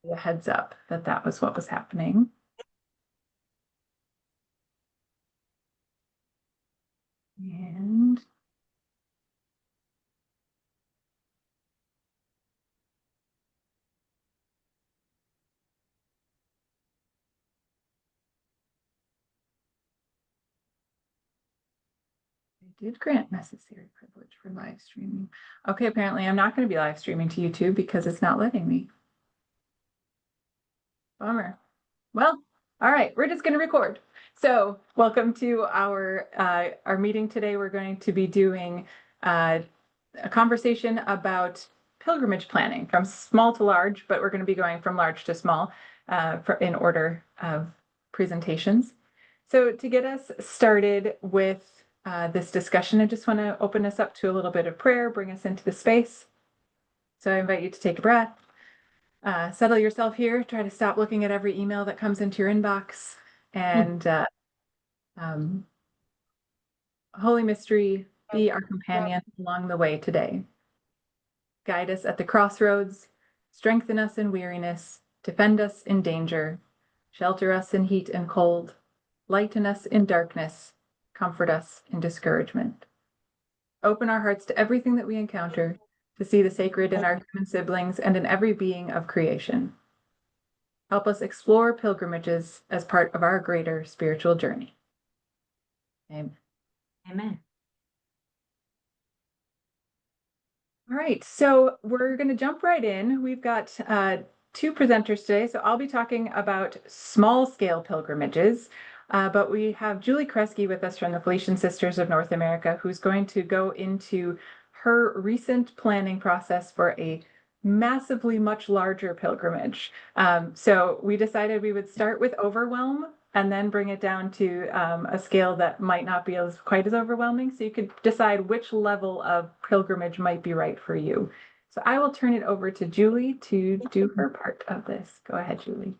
A heads up that that was what was happening. And I did grant necessary privilege for live streaming. Okay, apparently I'm not going to be live streaming to YouTube because it's not letting me. Bummer. Well, all right, we're just going to record. So, welcome to our meeting today. We're going to be doing a conversation about pilgrimage planning from small to large, but we're going to be going from large to small in order of presentations. So, to get us started with this discussion, I just want to open us up to a little bit of prayer, bring us into the space. So, I invite you to take a breath. Settle yourself here. Try to stop looking at every email that comes into your inbox. And um, Holy Mystery, be our companion along the way today. Guide us at the crossroads, strengthen us in weariness, defend us in danger, shelter us in heat and cold, lighten us in darkness, comfort us in discouragement. Open our hearts to everything that we encounter, to see the sacred in our human siblings and in every being of creation. Help us explore pilgrimages as part of our greater spiritual journey. Amen. Amen. All right, so we're going to jump right in. We've got two presenters today. So I'll be talking about small scale pilgrimages, but we have Julie Kresge with us from the Felician Sisters of North America, who's going to go into her recent planning process for a massively much larger pilgrimage. So we decided we would start with overwhelm and then bring it down to a scale that might not be quite as overwhelming. So you could decide which level of pilgrimage might be right for you. So I will turn it over to Julie to do her part of this. Go ahead, Julie.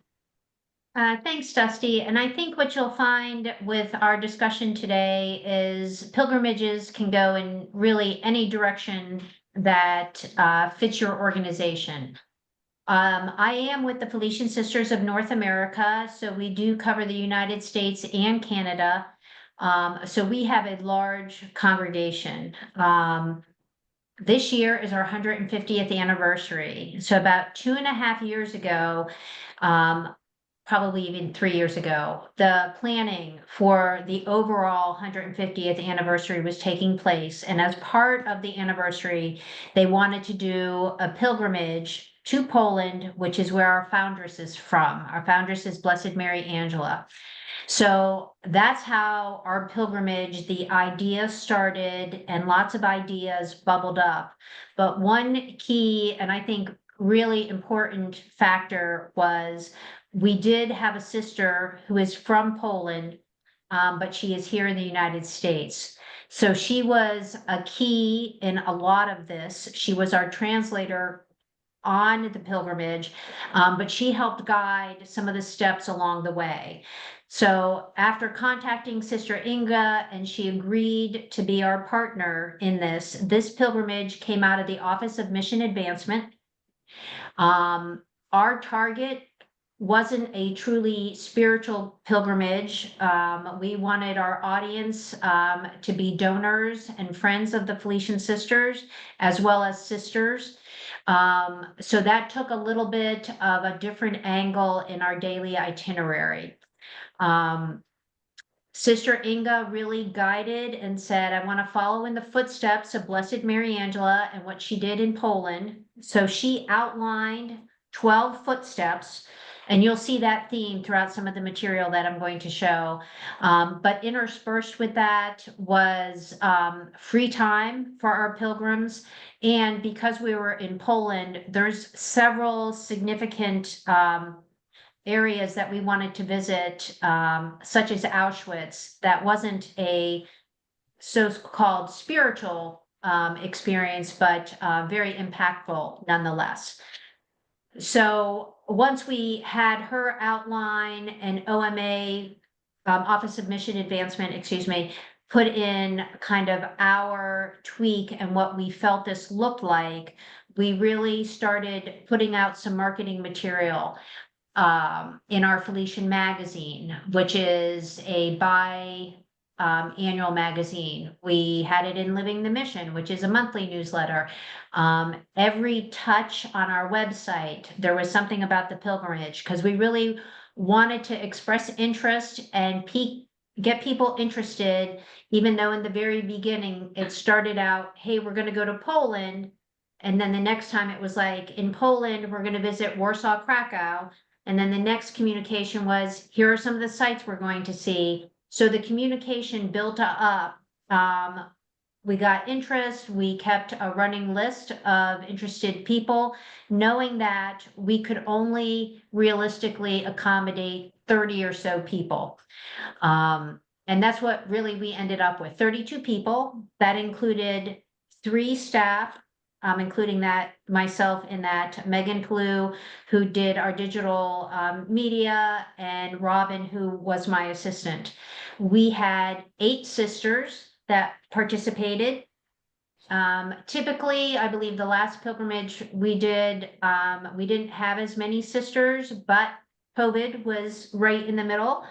Thanks, Dusty. And I think what you'll find with our discussion today is pilgrimages can go in really any direction that fits your organization. I am with the Felician Sisters of North America, so we do cover the United States and Canada. So we have a large congregation. This year is our 150th anniversary. So about 2.5 years ago, probably even 3 years ago, the planning for the overall 150th anniversary was taking place. And as part of the anniversary, they wanted to do a pilgrimage to Poland, which is where our foundress is from. Our foundress is Blessed Mary Angela. So that's how our pilgrimage, the idea started, and lots of ideas bubbled up. But one key, and I think really important factor was we did have a sister who is from Poland, but she is here in the United States. So she was a key in a lot of this. She was our translator on the pilgrimage, but she helped guide some of the steps along the way. So after contacting Sister Inga and she agreed to be our partner in this pilgrimage came out of the Office of Mission Advancement. Our target wasn't a truly spiritual pilgrimage. We wanted our audience to be donors and friends of the Felician Sisters, as well as sisters. So that took a little bit of a different angle in our daily itinerary. Sister Inga really guided and said, I want to follow in the footsteps of Blessed Mary Angela and what she did in Poland. So she outlined 12 footsteps, and you'll see that theme throughout some of the material that I'm going to show. But interspersed with that was free time for our pilgrims. And because we were in Poland, there's several significant areas that we wanted to visit, such as Auschwitz, that wasn't a so-called spiritual experience, but very impactful nonetheless. So once we had her outline and OMA, Office of Mission Advancement, excuse me, put in kind of our tweak and what we felt this looked like, we really started putting out some marketing material in our Felician magazine, which is a annual magazine. We had it in Living the Mission, which is a monthly newsletter. Every touch on our website, there was something about the pilgrimage, because we really wanted to express interest and get people interested, even though in the very beginning, it started out, hey, we're gonna go to Poland. And then the next time it was like, in Poland, we're gonna visit Warsaw, Krikau. And then the next communication was, here are some of the sites we're going to see. So the communication built up. We got interest. We kept a running list of interested people, knowing that we could only realistically accommodate 30 or so people. And that's what really we ended up with, 32 people. That included 3 staff, including that myself and that Megan Plou, who did our digital media, and Robin, who was my assistant. We had 8 sisters that participated. Typically, I believe the last pilgrimage we did, we didn't have as many sisters, but COVID was right in the middle.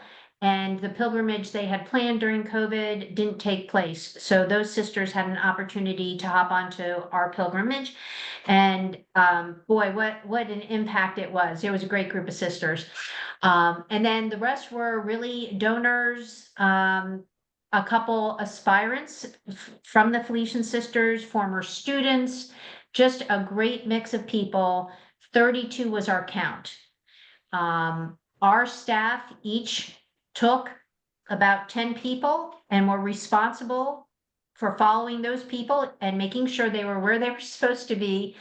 And the pilgrimage they had planned during COVID didn't take place. So those sisters had an opportunity to hop onto our pilgrimage. And boy, what an impact it was. It was a great group of sisters. And then the rest were really donors, a couple aspirants from the Felician Sisters, former students, just a great mix of people. 32 was our count. Our staff each took about 10 people and were responsible for following those people and making sure they were where they were supposed to be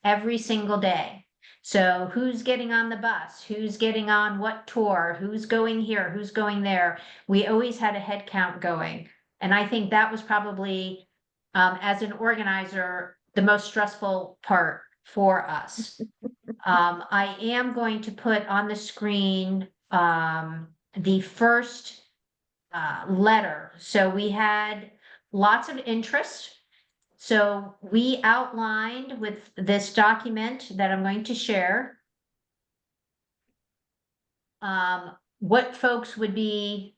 every single day. So who's getting on the bus, who's getting on what tour, who's going here, who's going there. We always had a head count going. And I think that was probably, as an organizer, the most stressful part for us. I am going to put on the screen the first letter. So we had lots of interest. So we outlined with this document that I'm going to share what folks would be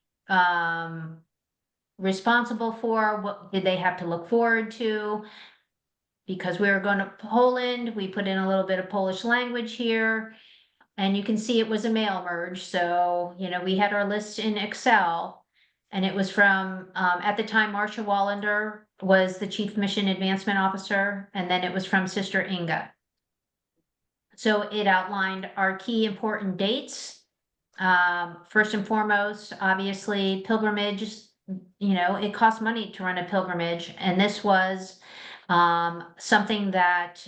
responsible for, what did they have to look forward to. Because we were going to Poland, we put in a little bit of Polish language here. And you can see it was a mail merge. So, we had our list in Excel, and it was from, at the time, Marcia Wallander was the Chief Mission Advancement Officer, and then it was from Sister Inga. So it outlined our key important dates. First and foremost, obviously, pilgrimages, it costs money to run a pilgrimage. And this was something that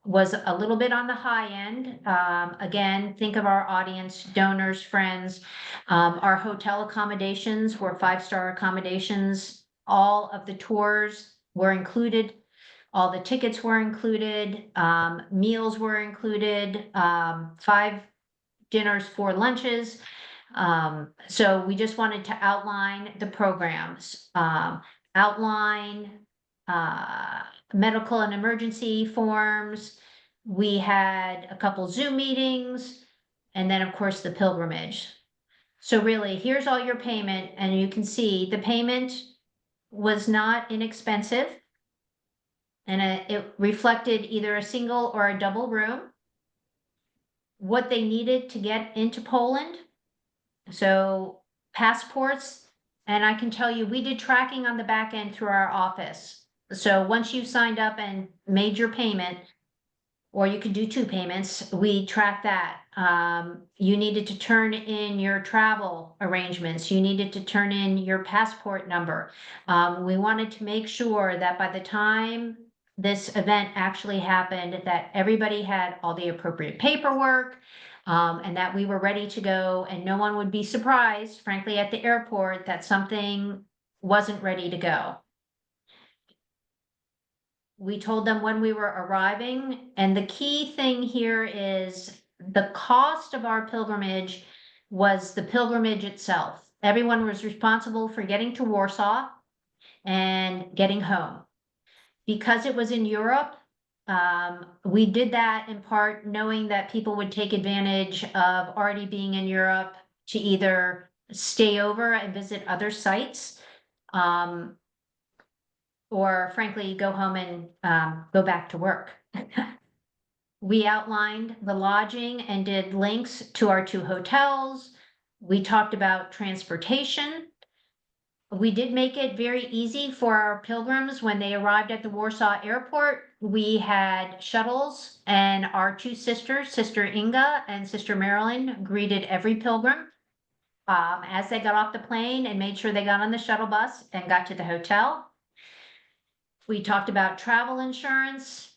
was a little bit on the high end. Again, think of our audience, donors, friends. Our hotel accommodations were 5-star accommodations. All of the tours were included. All the tickets were included. Meals were included. 5 dinners, 4 lunches. So we just wanted to outline the programs, outline medical and emergency forms. We had a couple Zoom meetings, and then of course the pilgrimage. So really, here's all your payment, and you can see the payment was not inexpensive, and it reflected either a single or a double room. What they needed to get into Poland, so passports, and I can tell you, we did tracking on the back end through our office. So once you signed up and made your payment, or you could do 2 payments, we track that. You needed to turn in your travel arrangements. You needed to turn in your passport number. We wanted to make sure that by the time this event actually happened, that everybody had all the appropriate paperwork, and that we were ready to go, and no one would be surprised, frankly, at the airport that something wasn't ready to go. We told them when we were arriving, and the key thing here is the cost of our pilgrimage was the pilgrimage itself. Everyone was responsible for getting to Warsaw and getting home. Because it was in Europe, We did that in part knowing that people would take advantage of already being in Europe to either stay over and visit other sites, or frankly, go home and go back to work. We outlined the lodging and did links to our 2 hotels. We talked about transportation. We did make it very easy for our pilgrims when they arrived at the Warsaw Airport. We had shuttles, and our 2 sisters, Sister Inga and Sister Marilyn, greeted every pilgrim as they got off the plane and made sure they got on the shuttle bus and got to the hotel. We talked about travel insurance.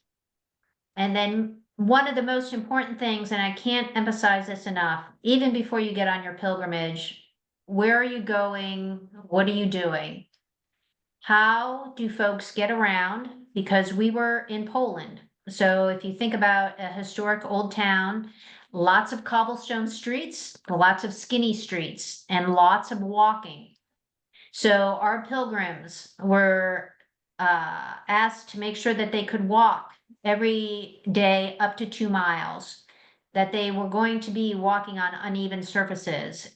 And then one of the most important things, and I can't emphasize this enough, even before you get on your pilgrimage, where are you going? What are you doing? How do folks get around? Because we were in Poland. So if you think about a historic old town, lots of cobblestone streets, lots of skinny streets, and lots of walking. So our pilgrims were asked to make sure that they could walk every day up to 2 miles, that they were going to be walking on uneven surfaces,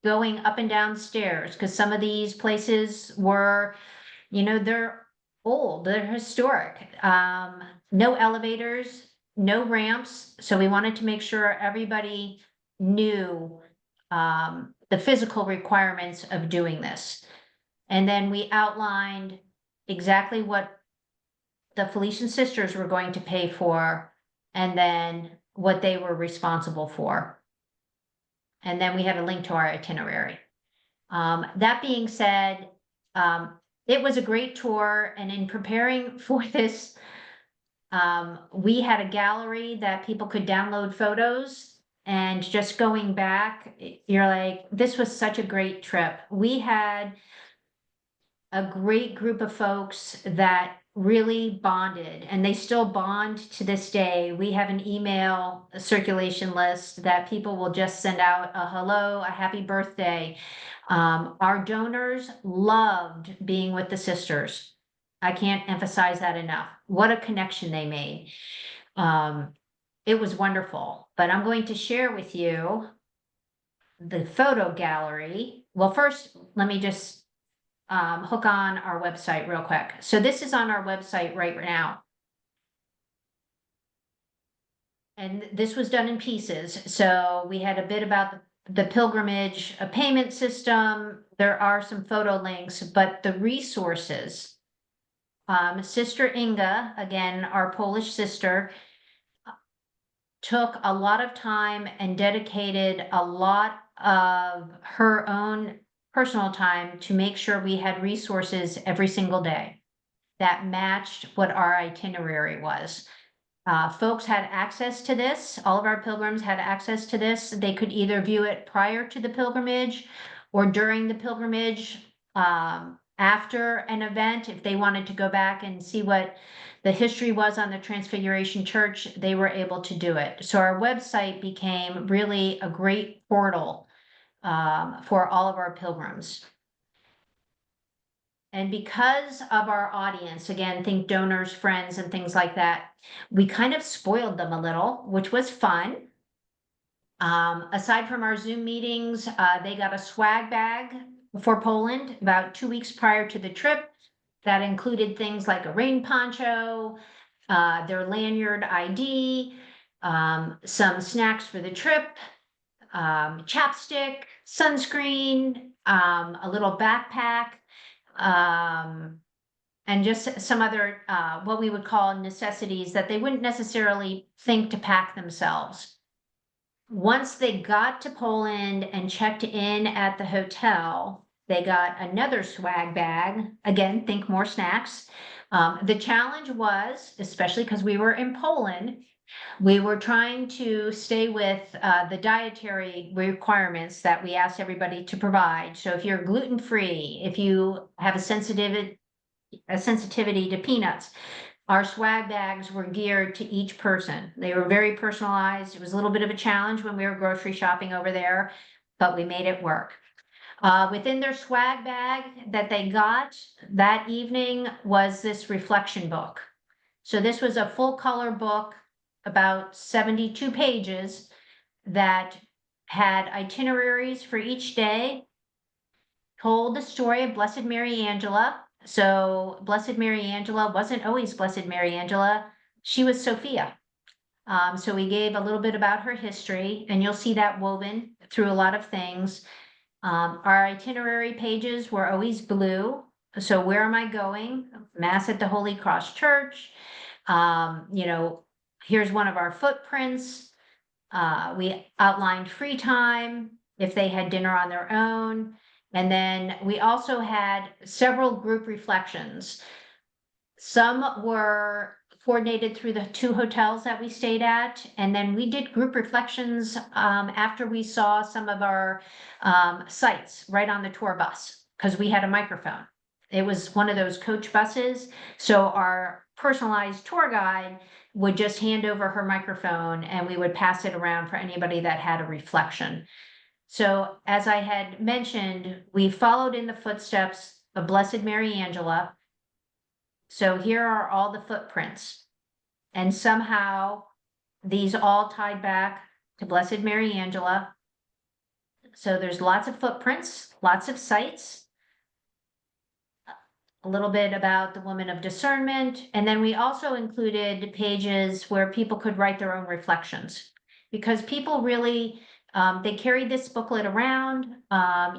going up and down stairs, because some of these places were, they're old, they're historic. No elevators, no ramps. So we wanted to make sure everybody knew the physical requirements of doing this. And then we outlined exactly what the Felician sisters were going to pay for, and then what they were responsible for. And then we had a link to our itinerary. That being said, it was a great tour, and in preparing for this, we had a gallery that people could download photos, and just going back, you're like, this was such a great trip. We had a great group of folks that really bonded, and they still bond to this day. We have an email circulation list that people will just send out a hello, a happy birthday. Our donors loved being with the sisters. I can't emphasize that enough. What a connection they made. It was wonderful, but I'm going to share with you the photo gallery. Well, first, let me just hook on our website real quick. So this is on our website right now. And this was done in pieces. So we had a bit about the pilgrimage, a payment system. There are some photo links, but the resources, Sister Inga, again, our Polish sister, took a lot of time and dedicated a lot of her own personal time to make sure we had resources every single day that matched what our itinerary was. Folks had access to this. All of our pilgrims had access to this. They could either view it prior to the pilgrimage or during the pilgrimage, after an event. If they wanted to go back and see what the history was on the Transfiguration Church, they were able to do it. So our website became really a great portal for all of our pilgrims. And because of our audience, again, think donors, friends, and things like that, we kind of spoiled them a little, which was fun. Aside from our Zoom meetings, they got a swag bag for Poland about 2 weeks prior to the trip. That included things like a rain poncho, their lanyard ID, some snacks for the trip, chapstick, sunscreen, a little backpack, and just some other, what we would call necessities that they wouldn't necessarily think to pack themselves. Once they got to Poland and checked in at the hotel, they got another swag bag. Again, think more snacks. The challenge was, especially because we were in Poland, we were trying to stay with the dietary requirements that we asked everybody to provide. So if you're gluten-free, if you have a sensitivity to peanuts, our swag bags were geared to each person. They were very personalized. It was a little bit of a challenge when we were grocery shopping over there, but we made it work. Within their swag bag that they got that evening was this reflection book. So this was a full color book, about 72 pages, that had itineraries for each day, told the story of Blessed Mary Angela. So Blessed Mary Angela wasn't always Blessed Mary Angela. She was Sophia. So we gave a little bit about her history, and you'll see that woven through a lot of things. Our itinerary pages were always blue. So where am I going? Mass at the Holy Cross Church. Here's one of our footprints. We outlined free time, if they had dinner on their own. And then we also had several group reflections. Some were coordinated through the 2 hotels that we stayed at. And then we did group reflections after we saw some of our sites right on the tour bus, because we had a microphone. It was one of those coach buses. So our personalized tour guide would just hand over her microphone and we would pass it around for anybody that had a reflection. So as I had mentioned, we followed in the footsteps of Blessed Mary Angela. So here are all the footprints. And somehow these all tied back to Blessed Mary Angela. So there's lots of footprints, lots of sites, a little bit about the woman of discernment. And then we also included pages where people could write their own reflections, because people really, they carried this booklet around.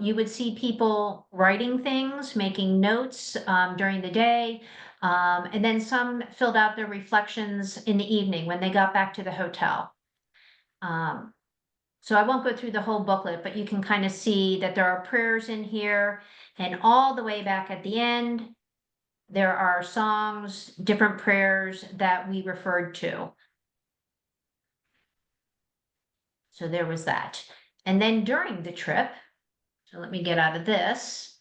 You would see people writing things, making notes during the day. And then some filled out their reflections in the evening when they got back to the hotel. So I won't go through the whole booklet, but you can kind of see that there are prayers in here, and all the way back at the end, there are songs, different prayers that we referred to. So there was that. And then during the trip, so let me get out of this.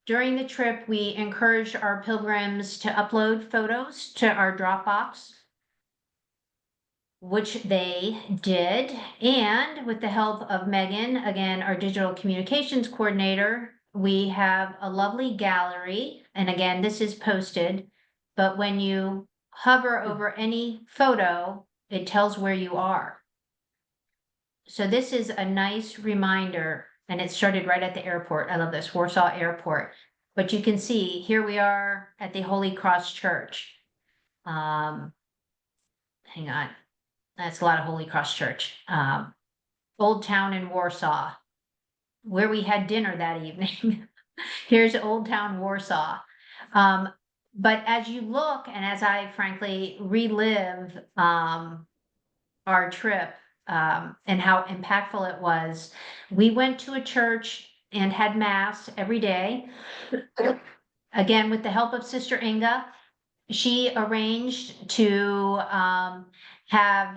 During the trip, we encouraged our pilgrims to upload photos to our Dropbox, which they did. And with the help of Megan, again, our digital communications coordinator, we have a lovely gallery. And again, this is posted, but when you hover over any photo, it tells where you are. So this is a nice reminder, and it started right at the airport. I love this, Warsaw Airport. But you can see here we are at the Holy Cross Church. Hang on. That's a lot of Holy Cross Church. Old Town in Warsaw, where we had dinner that evening. Here's Old Town Warsaw. But as you look, and as I frankly relive our trip and how impactful it was, we went to a church and had mass every day. Again, with the help of Sister Inga, she arranged to have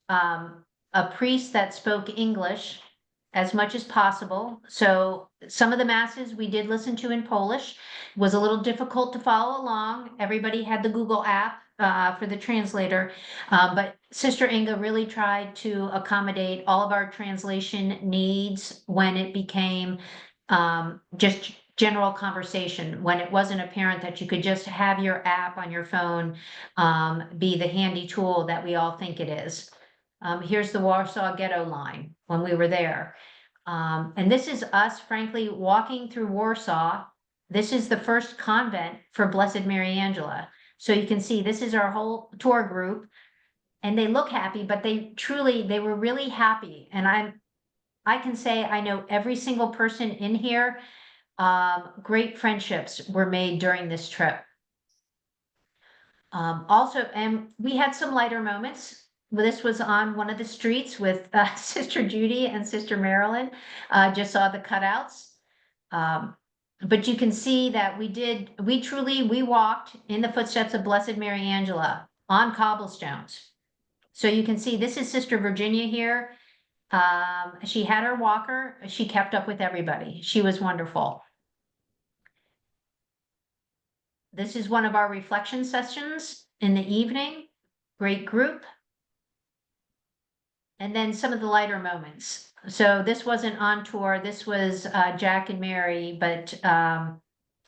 a priest that spoke English as much as possible. So some of the masses we did listen to in Polish. It was a little difficult to follow along. Everybody had the Google app for the translator, but Sister Inga really tried to accommodate all of our translation needs when it became just general conversation, when it wasn't apparent that you could just have your app on your phone be the handy tool that we all think it is. Here's the Warsaw Ghetto line when we were there. And this is us, frankly, walking through Warsaw. This is the first convent for Blessed Mary Angela. So you can see this is our whole tour group, and they look happy, but they were really happy. And I can say I know every single person in here. Great friendships were made during this trip. Also, and we had some lighter moments. This was on one of the streets with Sister Judy and Sister Marilyn. Just saw the cutouts. But you can see that we walked in the footsteps of Blessed Mary Angela on cobblestones. So you can see this is Sister Virginia here. She had her walker. She kept up with everybody. She was wonderful. This is one of our reflection sessions in the evening. Great group. And then some of the lighter moments. So this wasn't on tour. This was Jack and Mary, but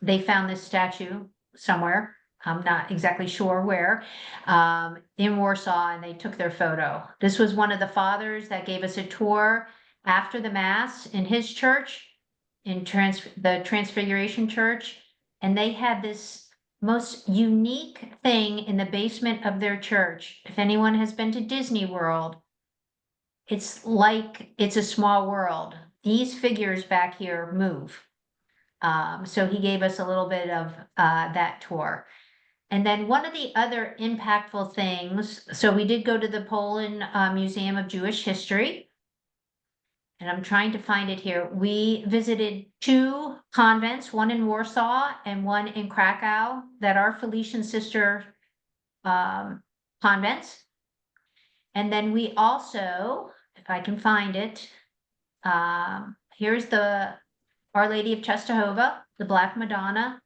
they found this statue somewhere. I'm not exactly sure where, in Warsaw, and they took their photo. This was one of the fathers that gave us a tour after the mass in his church, in the Transfiguration Church, and they had this most unique thing in the basement of their church. If anyone has been to Disney World, it's like it's a small world. These figures back here move. So he gave us a little bit of that tour. And then one of the other impactful things, so we did go to the Poland Museum of Jewish History. And I'm trying to find it here. We visited 2 convents, one in Warsaw and one in Krikau, that are Felician sister convents. And then we also, if I can find it, here's the Our Lady of Czestochowa, the Black Madonna.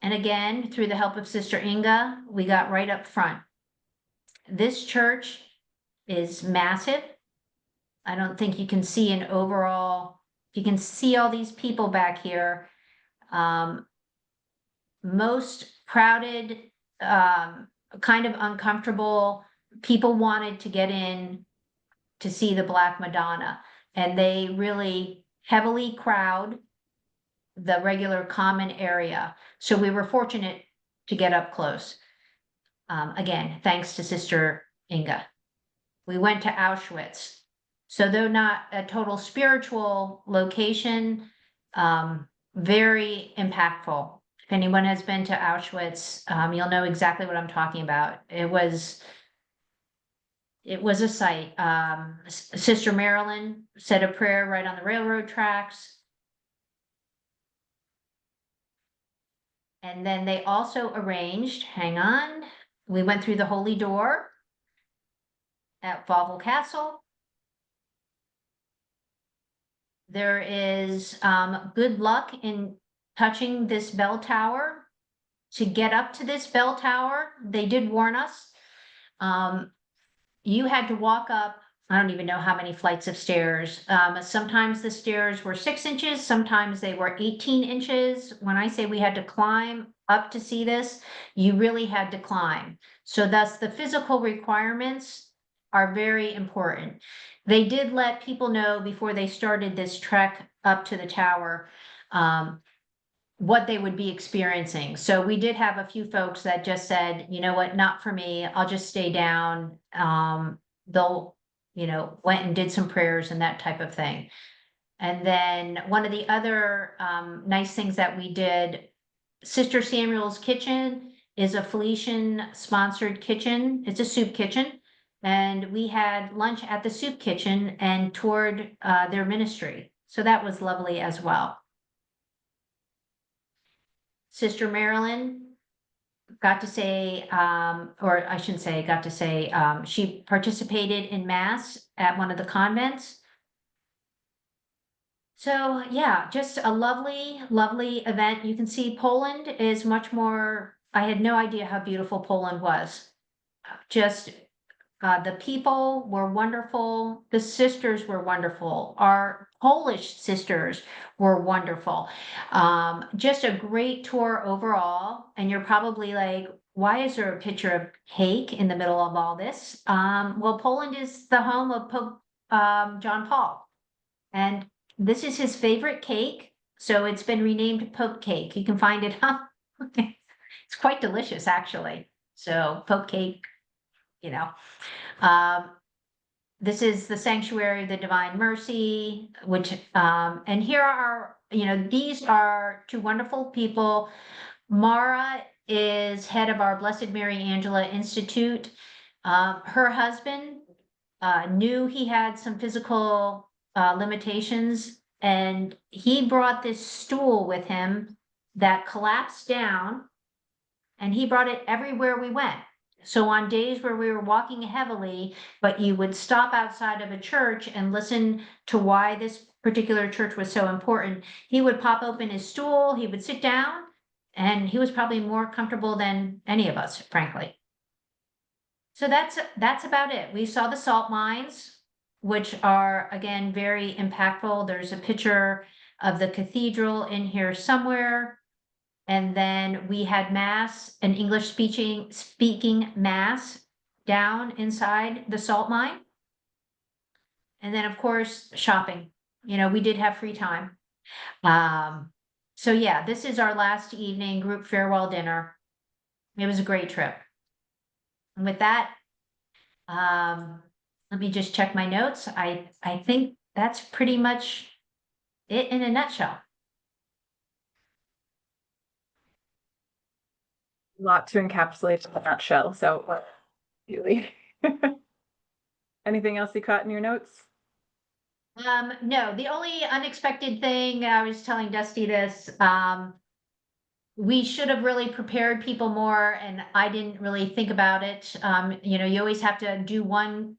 And again, through the help of Sister Inga, we got right up front. This church is massive. I don't think you can see an overall, you can see all these people back here. Most crowded, kind of uncomfortable. People wanted to get in to see the Black Madonna, and they really heavily crowd the regular common area. So we were fortunate to get up close. Again, thanks to Sister Inga. We went to Auschwitz. So though not a total spiritual location, very impactful. If anyone has been to Auschwitz, you'll know exactly what I'm talking about. It was a sight. Sister Marilyn said a prayer right on the railroad tracks. And then they also arranged, hang on, we went through the Holy Door at Wawel Castle. There is good luck in touching this bell tower. To get up to this bell tower, they did warn us. You had to walk up, I don't even know how many flights of stairs. Sometimes the stairs were 6 inches, sometimes they were 18 inches. When I say we had to climb up to see this, you really had to climb. So thus the physical requirements are very important. They did let people know before they started this trek up to the tower, what they would be experiencing. So we did have a few folks that just said, you know what, not for me, I'll just stay down. They'll, went and did some prayers and that type of thing. And then one of the other nice things that we did, Sister Samuel's Kitchen is a Felician sponsored kitchen. It's a soup kitchen. And we had lunch at the soup kitchen and toured their ministry. So that was lovely as well. Sister Marilyn got to say, or I shouldn't say got to say, she participated in Mass at one of the convents. So yeah, just a lovely, lovely event. You can see Poland is much more, I had no idea how beautiful Poland was. Just the people were wonderful. The sisters were wonderful. Our Polish sisters were wonderful. Just a great tour overall. And you're probably like, why is there a picture of cake in the middle of all this? Well, Poland is the home of Pope John Paul. And this is his favorite cake. So it's been renamed Pope Cake. You can find it. It's quite delicious, actually. So Pope Cake, this is the Sanctuary of the Divine Mercy, which, and here are, these are 2 wonderful people. Mara is head of our Blessed Mary Angela Institute. Her husband knew he had some physical limitations, and he brought this stool with him that collapsed down, and he brought it everywhere we went. So on days where we were walking heavily, but you would stop outside of a church and listen to why this particular church was so important, he would pop open his stool, he would sit down, and he was probably more comfortable than any of us, frankly. So that's about it. We saw the salt mines, which are, again, very impactful. There's a picture of the cathedral in here somewhere. And then we had mass, an English speaking mass down inside the salt mine. And then, of course, shopping. You know, we did have free time. So yeah, this is our last evening group farewell dinner. It was a great trip. And with that, let me just check my notes. I think that's pretty much it in a nutshell. A lot to encapsulate in a nutshell. So, Julie, anything else you caught in your notes? No, the only unexpected thing, I was telling Dusty this, we should have really prepared people more, and I didn't really think about it. You know, you always have to do one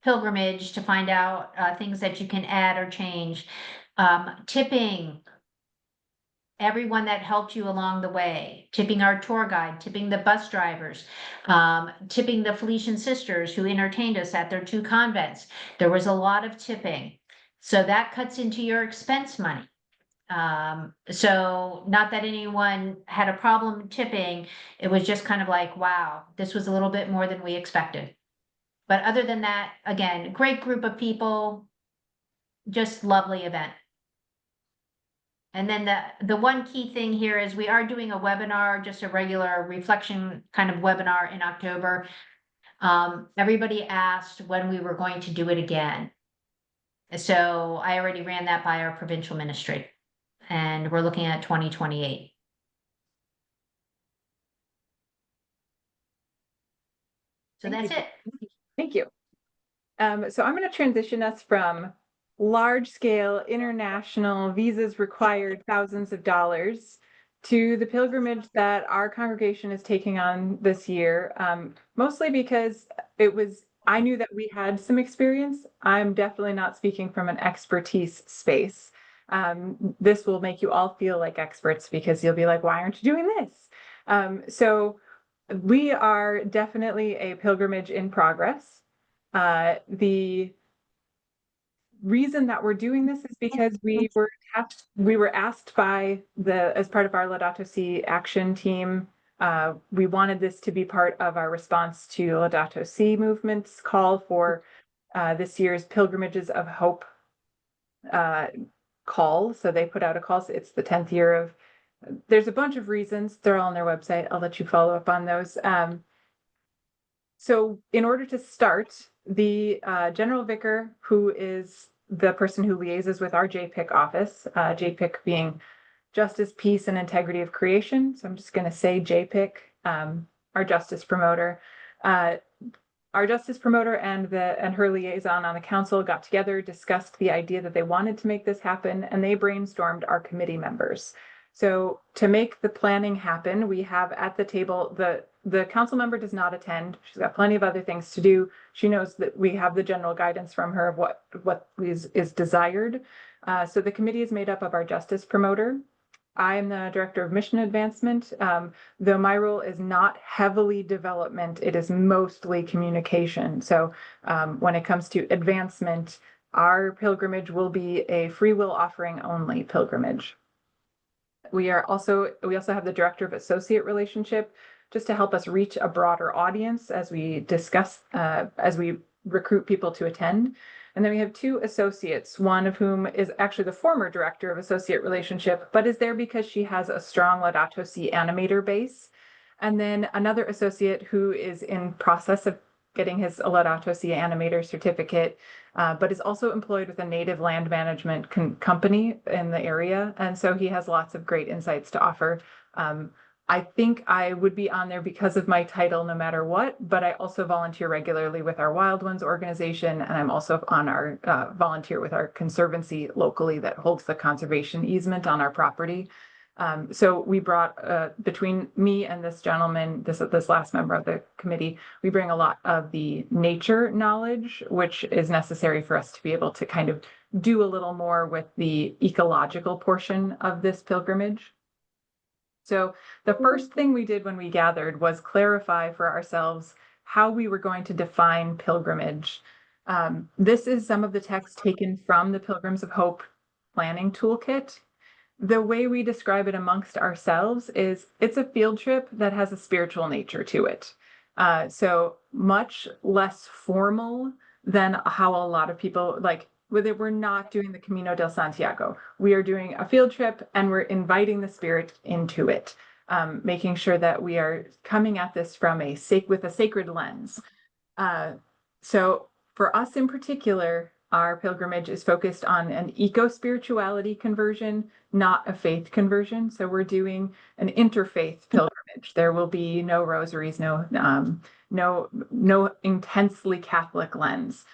pilgrimage to find out things that you can add or change. Tipping everyone that helped you along the way, tipping our tour guide, tipping the bus drivers, tipping the Felician sisters who entertained us at their 2 convents. There was a lot of tipping. So that cuts into your expense money. So not that anyone had a problem tipping, it was just kind of like, wow, this was a little bit more than we expected. But other than that, again, great group of people, just lovely event. And then the one key thing here is we are doing a webinar, just a regular reflection kind of webinar in October. Everybody asked when we were going to do it again. So I already ran that by our provincial ministry, and we're looking at 2028. So Thank that's you. it. Thank you. So I'm going to transition us from large scale international visas required thousands of dollars to the pilgrimage that our congregation is taking on this year, mostly because I knew that we had some experience. I'm definitely not speaking from an expertise space. This will make you all feel like experts because you'll be like, why aren't you doing this? So we are definitely a pilgrimage in progress. The reason that we're doing this is because we were asked by as part of our Laudato Si action team. We wanted this to be part of our response to Laudato Si movement's call for this year's Pilgrimages of Hope call. So they put out a call. So it's the 10th year of. There's a bunch of reasons. They're all on their website. I'll let you follow up on those. So in order to start, the general vicar, who is the person who liaises with our JPIC office, JPIC being Justice, Peace, and Integrity of Creation. So I'm just going to say JPIC, our justice promoter. Our justice promoter and her liaison on the council got together, discussed the idea that they wanted to make this happen, and they brainstormed our committee members. So to make the planning happen, we have at the table, the council member does not attend. She's got plenty of other things to do. She knows that we have the general guidance from her of what is desired. So the committee is made up of our justice promoter. I am the director of mission advancement. Though my role is not heavily development, it is mostly communication. So when it comes to advancement, our pilgrimage will be a free will offering only pilgrimage. We also have the director of associate relationship, just to help us reach a broader audience as we discuss, as we recruit people to attend. And then we have 2 associates, one of whom is actually the former director of associate relationship, but is there because she has a strong Laudato Si animator base. And then another associate who is in process of getting his Laudato Si animator certificate, but is also employed with a native land management company in the area. And so he has lots of great insights to offer. I think I would be on there because of my title no matter what, but I also volunteer regularly with our Wild Ones organization, and I'm also on our volunteer with our conservancy locally that holds the conservation easement on our property. So we brought, between me and this gentleman, this last member of the committee, we bring a lot of the nature knowledge, which is necessary for us to be able to kind of do a little more with the ecological portion of this pilgrimage. So the first thing we did when we gathered was clarify for ourselves how we were going to define pilgrimage. This is some of the text taken from the Pilgrims of Hope planning toolkit. the way we describe it amongst ourselves is it's a field trip that has a spiritual nature to it. So much less formal than how a lot of people like whether we're not doing the Camino del Santiago. We are doing a field trip and we're inviting the spirit into it, making sure that we are coming at this from with a sacred lens. Uh, so for us in particular, our pilgrimage is focused on an eco-spirituality conversion, not a faith conversion. So we're doing an interfaith pilgrimage. There will be no rosaries, no intensely Catholic lens.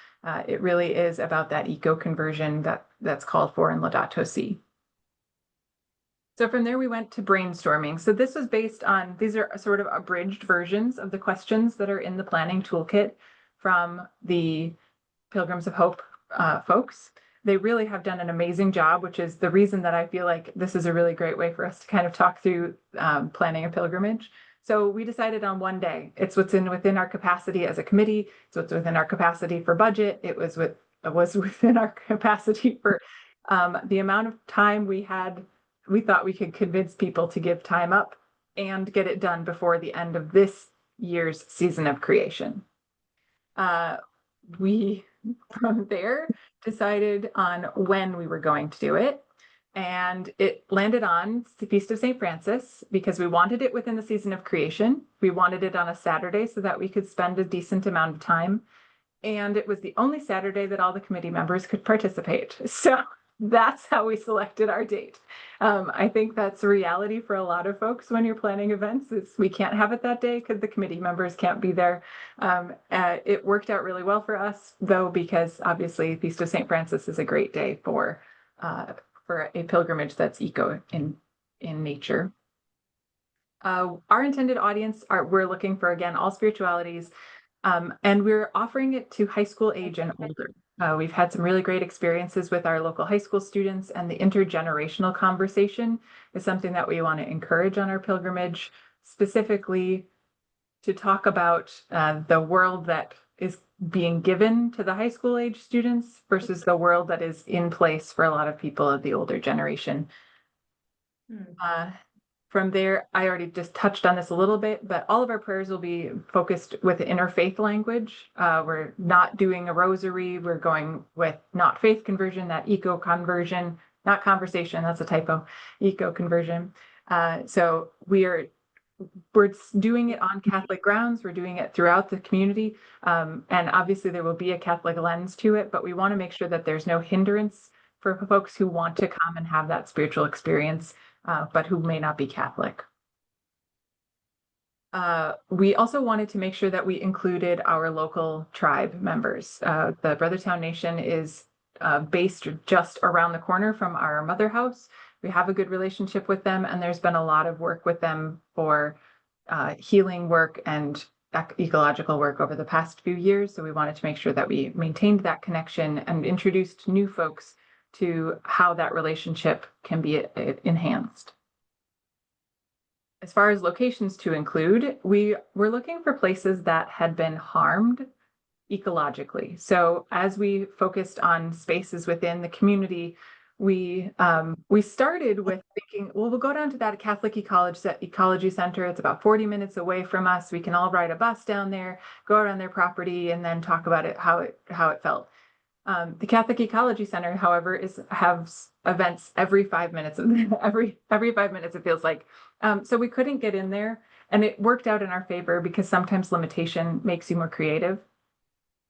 It really is about that eco conversion that's called for in Laudato Si. So from there, we went to brainstorming. So this was based on, these are sort of abridged versions of the questions that are in the planning toolkit from the Pilgrims of Hope folks. They really have done an amazing job, which is the reason that I feel like this is a really great way for us to kind of talk through planning a pilgrimage. So we decided on one day. It's what's within our capacity as a committee. It's what's within our capacity for budget. It was within our capacity for the amount of time we had. We thought we could convince people to give time up and get it done before the end of this year's season of creation. We from there decided on when we were going to do it. And it landed on the Feast of St. Francis because we wanted it within the season of creation. We wanted it on a Saturday so that we could spend a decent amount of time. And it was the only Saturday that all the committee members could participate. So that's how we selected our date. I think that's a reality for a lot of folks when you're planning events is we can't have it that day because the committee members can't be there. It worked out really well for us though, because obviously Feast of St. Francis is a great day for a pilgrimage that's eco in nature. Our intended audience we're looking for, again, all spiritualities, and we're offering it to high school age and older. We've had some really great experiences with our local high school students, and the intergenerational conversation is something that we want to encourage on our pilgrimage, specifically to talk about the world that is being given to the high school age students versus the world that is in place for a lot of people of the older generation. From there, I already just touched on this a little bit, but all of our prayers will be focused with interfaith language. We're not doing a rosary. We're going with not faith conversion, that eco conversion, not conversation. That's a typo. Eco conversion. So we're doing it on Catholic grounds. We're doing it throughout the community. And obviously there will be a Catholic lens to it, but we want to make sure that there's no hindrance for folks who want to come and have that spiritual experience, but who may not be Catholic. We also wanted to make sure that we included our local tribe members. The Brothertown Nation is based just around the corner from our mother house. We have a good relationship with them, and there's been a lot of work with them for healing work and ecological work over the past few years. So we wanted to make sure that we maintained that connection and introduced new folks to how that relationship can be enhanced. As far as locations to include, we were looking for places that had been harmed ecologically. So as we focused on spaces within the community, we started with thinking, well, we'll go down to that Catholic ecology center. It's about 40 minutes away from us. We can all ride a bus down there, go around their property, and then talk about it, how it felt. The Catholic Ecology Center, however, has events every 5 minutes. Every 5 minutes, it feels like. So we couldn't get in there, and it worked out in our favor because sometimes limitation makes you more creative.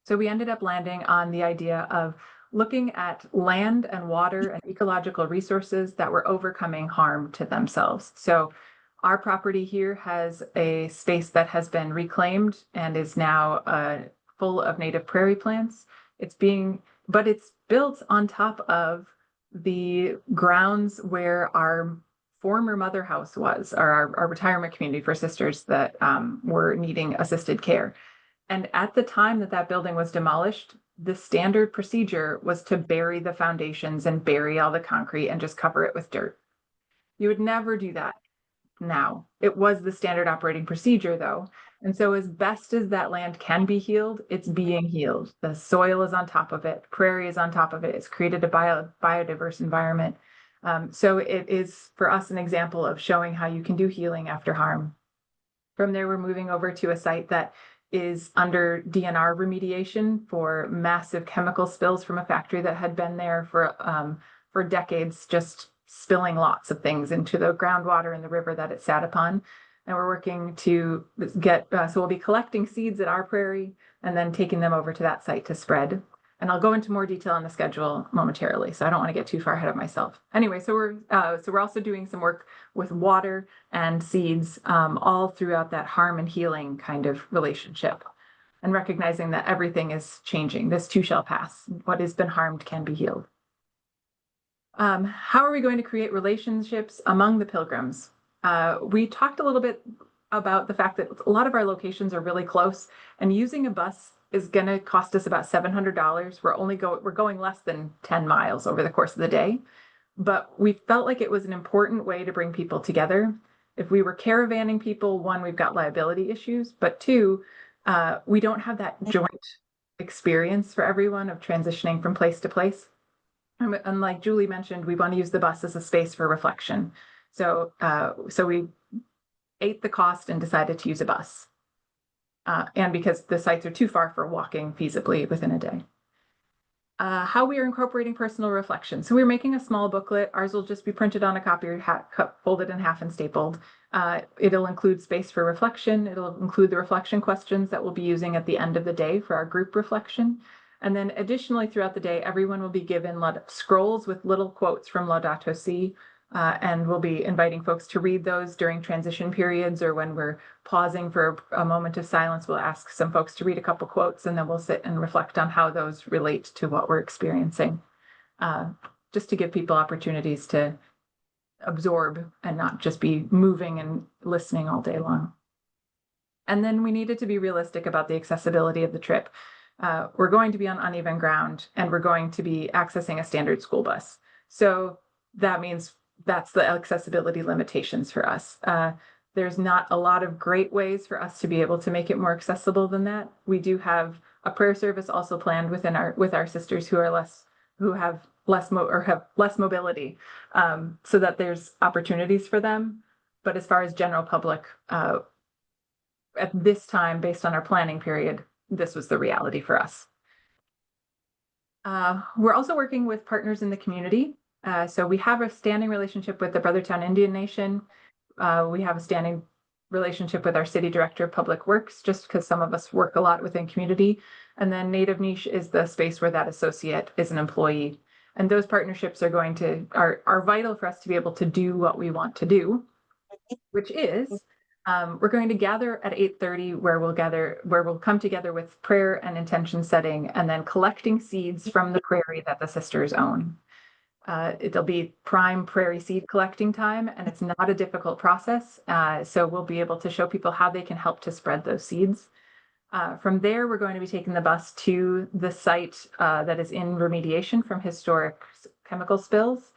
So we ended up landing on the idea of looking at land and water and ecological resources that were overcoming harm to themselves. So our property here has a space that has been reclaimed and is now full of native prairie plants. But it's built on top of the grounds where our former mother house was, or our retirement community for sisters that were needing assisted care. And at the time that building was demolished, the standard procedure was to bury the foundations and bury all the concrete and just cover it with dirt. You would never do that now. It was the standard operating procedure though. And so as best as that land can be healed, it's being healed. The soil is on top of it, prairie is on top of it. It's created a biodiverse environment. So it is for us an example of showing how you can do healing after harm. From there, we're moving over to a site that is under DNR remediation for massive chemical spills from a factory that had been there for decades, just spilling lots of things into the groundwater and the river that it sat upon. And we're working to get, so we'll be collecting seeds at our prairie and then taking them over to that site to spread. And I'll go into more detail on the schedule momentarily, so I don't want to get too far ahead of myself. Anyway, so we're also doing some work with water and seeds, all throughout that harm and healing kind of relationship, and recognizing that everything is changing. This too shall pass. What has been harmed can be healed. How are we going to create relationships among the pilgrims? We talked a little bit about the fact that a lot of our locations are really close, and using a bus is going to cost us about $700. We're going less than 10 miles over the course of the day, but we felt like it was an important way to bring people together. If we were caravanning people, one, we've got liability issues, but two, we don't have that joint experience for everyone of transitioning from place to place. And like Julie mentioned, we want to use the bus as a space for reflection. So we ate the cost and decided to use a bus. And because the sites are too far for walking feasibly within a day. How we are incorporating personal reflection. So we're making a small booklet. Ours will just be printed on a copier, folded in half and stapled. It'll include space for reflection. It'll include the reflection questions that we'll be using at the end of the day for our group reflection. And then additionally, throughout the day, everyone will be given scrolls with little quotes from Laudato Si. And we'll be inviting folks to read those during transition periods, or when we're pausing for a moment of silence, we'll ask some folks to read a couple quotes, and then we'll sit and reflect on how those relate to what we're experiencing, just to give people opportunities to absorb and not just be moving and listening all day long. And then we needed to be realistic about the accessibility of the trip. We're going to be on uneven ground, and we're going to be accessing a standard school bus. So that means that's the accessibility limitations for us. There's not a lot of great ways for us to be able to make it more accessible than that. We do have a prayer service also planned with our sisters who have less mobility, so that there's opportunities for them. But as far as general public, at this time, based on our planning period, this was the reality for us. We're also working with partners in the community. So we have a standing relationship with the Brothertown Indian Nation. We have a standing relationship with our city director of public works, just because some of us work a lot within community. And then Native Niche is the space where that associate is an employee. And those partnerships are vital for us to be able to do what we want to do, which is we're going to gather at 8:30, where we'll come together with prayer and intention setting, and then collecting seeds from the prairie that the sisters own. It'll be prime prairie seed collecting time, and it's not a difficult process. So we'll be able to show people how they can help to spread those seeds. From there, we're going to be taking the bus to the site that is in remediation from historic chemical spills.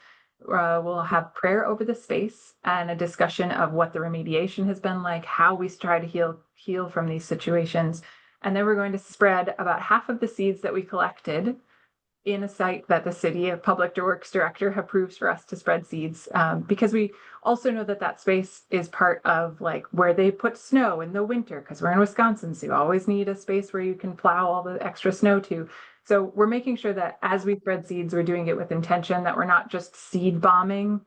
We'll have prayer over the space and a discussion of what the remediation has been like, how we try to heal from these situations. And then we're going to spread about half of the seeds that we collected in a site that the City of Public Works Director approves for us to spread seeds, because we also know that space is part of like where they put snow in the winter, because we're in Wisconsin, so you always need a space where you can plow all the extra snow to. So we're making sure that as we spread seeds, we're doing it with intention, that we're not just seed bombing.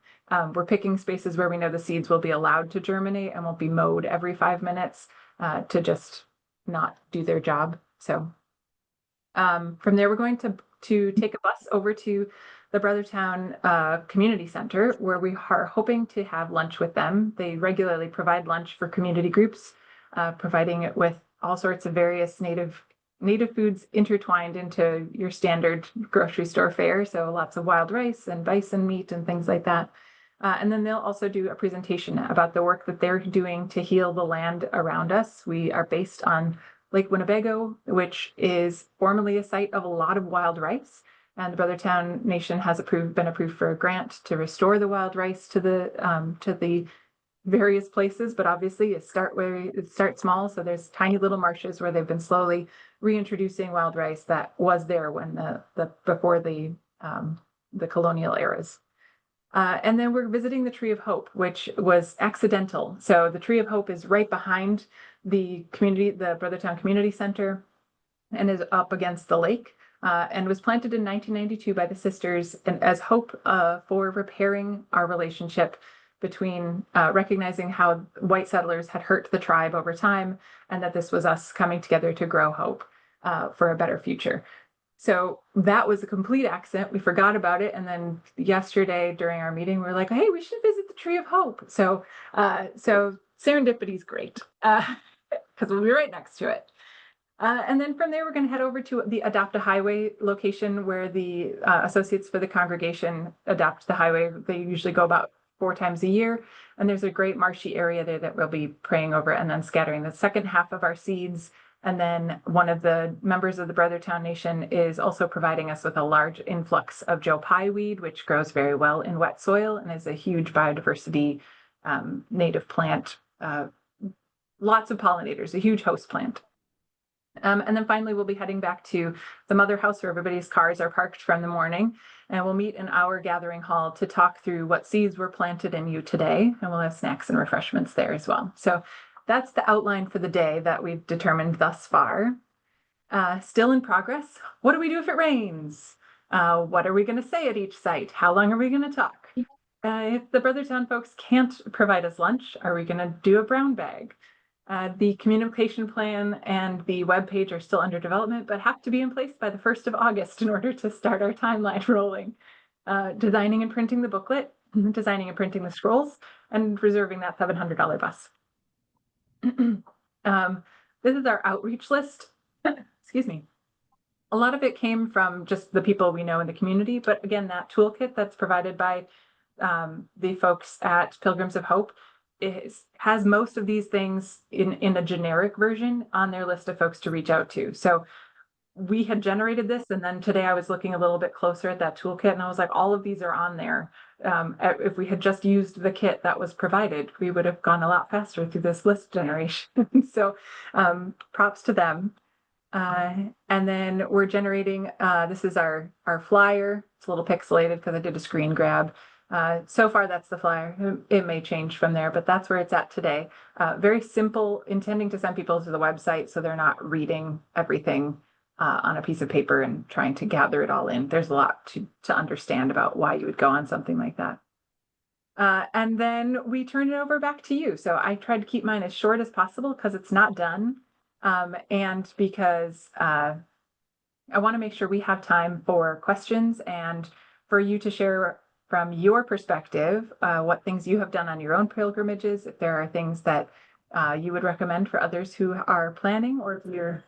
We're picking spaces where we know the seeds will be allowed to germinate and won't be mowed every 5 minutes to just not do their job. So from there, we're going to take a bus over to the Brothertown Community Center, where we are hoping to have lunch with them. They regularly provide lunch for community groups, providing it with all sorts of various native foods intertwined into your standard grocery store fare. So lots of wild rice and bison meat and things like that. And then they'll also do a presentation about the work that they're doing to heal the land around us. We are based on Lake Winnebago, which is formerly a site of a lot of wild rice. And the Brothertown Nation has been approved for a grant to restore the wild rice to the various places, but obviously it starts small. So there's tiny little marshes where they've been slowly reintroducing wild rice that was there when before the colonial eras. And then we're visiting the Tree of Hope, which was accidental. So the Tree of Hope is right behind the community, the Brothertown Community Center, and is up against the lake. And was planted in 1992 by the sisters and as hope for repairing our relationship between recognizing how white settlers had hurt the tribe over time, and that this was us coming together to grow hope for a better future. So that was a complete accident. We forgot about it. And then yesterday during our meeting, we were like, hey, we should visit the Tree of Hope. So serendipity is great because we'll be right next to it. And then from there, we're going to head over to the Adopt a Highway location where the associates for the congregation adopt the highway. They usually go about 4 times a year. And there's a great marshy area there that we'll be praying over and then scattering the second half of our seeds. And then one of the members of the Brothertown Nation is also providing us with a large influx of Joe Pye weed, which grows very well in wet soil and is a huge biodiversity native plant. Lots of pollinators, a huge host plant. And then finally, we'll be heading back to the mother house where everybody's cars are parked from the morning. And we'll meet in our gathering hall to talk through what seeds were planted in you today. And we'll have snacks and refreshments there as well. So that's the outline for the day that we've determined thus far. Still in progress. What do we do if it rains? What are we going to say at each site? How long are we going to talk? If the Brothertown folks can't provide us lunch, are we going to do a brown bag? The communication plan and the webpage are still under development, but have to be in place by the 1st of August in order to start our timeline rolling. Designing and printing the booklet, designing and printing the scrolls, and reserving that $700 bus. This is our outreach list. Excuse me. A lot of it came from just the people we know in the community, but again, that toolkit that's provided by the folks at Pilgrims of Hope has most of these things in a generic version on their list of folks to reach out to. So we had generated this, and then today I was looking a little bit closer at that toolkit, and I was like, all of these are on there. If we had just used the kit that was provided, we would have gone a lot faster through this list generation. So props to them. And then we're generating, this is our flyer. It's a little pixelated because I did a screen grab. So far, that's the flyer. It may change from there, but that's where it's at today. Very simple, intending to send people to the website so they're not reading everything on a piece of paper and trying to gather it all in. There's a lot to understand about why you would go on something like that. And then we turn it over back to you. So I tried to keep mine as short as possible because it's not done. And because I want to make sure we have time for questions and for you to share from your perspective what things you have done on your own pilgrimages, if there are things that you would recommend for others who are planning, or if you're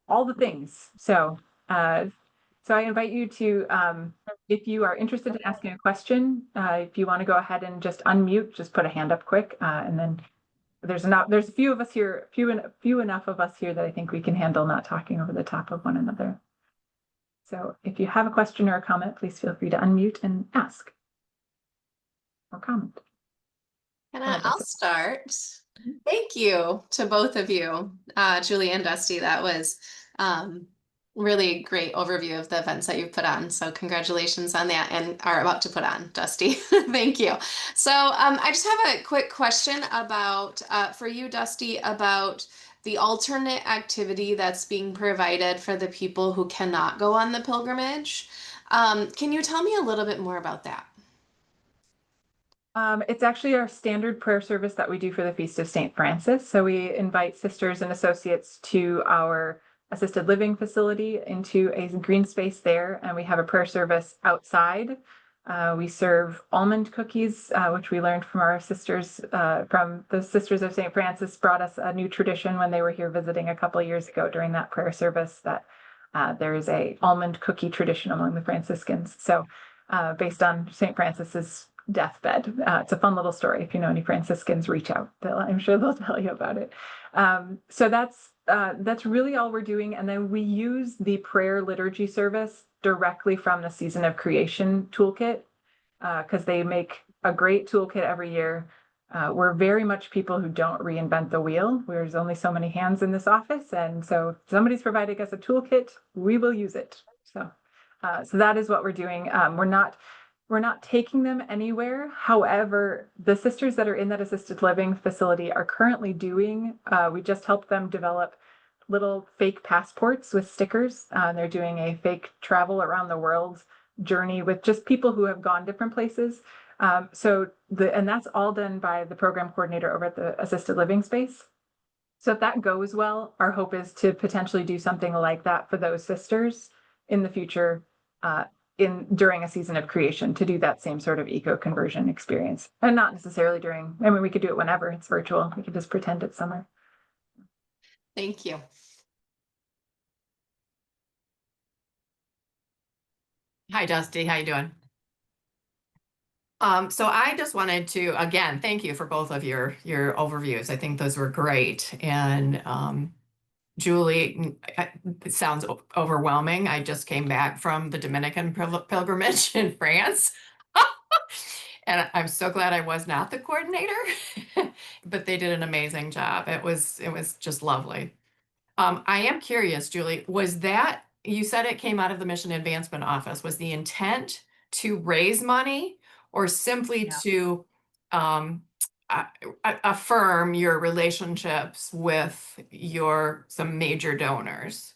all the things. So I invite you to, if you are interested in asking a question, if you want to go ahead and just unmute, just put a hand up quick, and then there's a few of us here, few enough of us here that I think we can handle not talking over the top of one another. So if you have a question or a comment, please feel free to unmute and ask or comment. And I'll start. Thank you to both of you, Julie and Dusty. That was really great overview of the events that you've put on. So congratulations on that, and are about to put on, Dusty. Thank you. So I just have a quick question about for you, Dusty, about the alternate activity that's being provided for the people who cannot go on the pilgrimage. Can you tell me a little bit more about that? It's actually our standard prayer service that we do for the Feast of St. Francis. So we invite sisters and associates to our assisted living facility into a green space there, and we have a prayer service outside. We serve almond cookies, which we learned from our sisters, from the Sisters of St. Francis, brought us a new tradition when they were here visiting a couple of years ago during that prayer service, that there is a almond cookie tradition among the Franciscans. So based on St. Francis's deathbed. It's a fun little story. If you know any Franciscans, reach out. I'm sure they'll tell you about it. So that's really all we're doing. And then we use the prayer liturgy service directly from the Season of Creation toolkit, because they make a great toolkit every year. We're very much people who don't reinvent the wheel. There's only so many hands in this office. And so if somebody's providing us a toolkit, we will use it. So that is what we're doing. We're not we're not taking them anywhere. However, the sisters that are in that assisted living facility are currently doing, we just helped them develop little fake passports with stickers. They're doing a fake travel around the world journey with just people who have gone different places. And that's all done by the program coordinator over at the assisted living space. So if that goes well, our hope is to potentially do something like that for those sisters in the future, during a season of creation, to do that same sort of eco conversion experience, and not necessarily during. I mean, we could do it whenever it's virtual. We could just pretend it's summer. Thank you. Hi, Dusty. How you doing? So I just wanted to, again, thank you for both of your overviews. I think those were great. And Julie, it sounds overwhelming. I just came back from the Dominican pilgrimage in France. And I'm so glad I was not the coordinator, but they did an amazing job. It was just lovely. I am curious, Julie, was that, you said it came out of the Mission Advancement Office. Was the intent to raise money or simply to um, affirm your relationships with some major donors?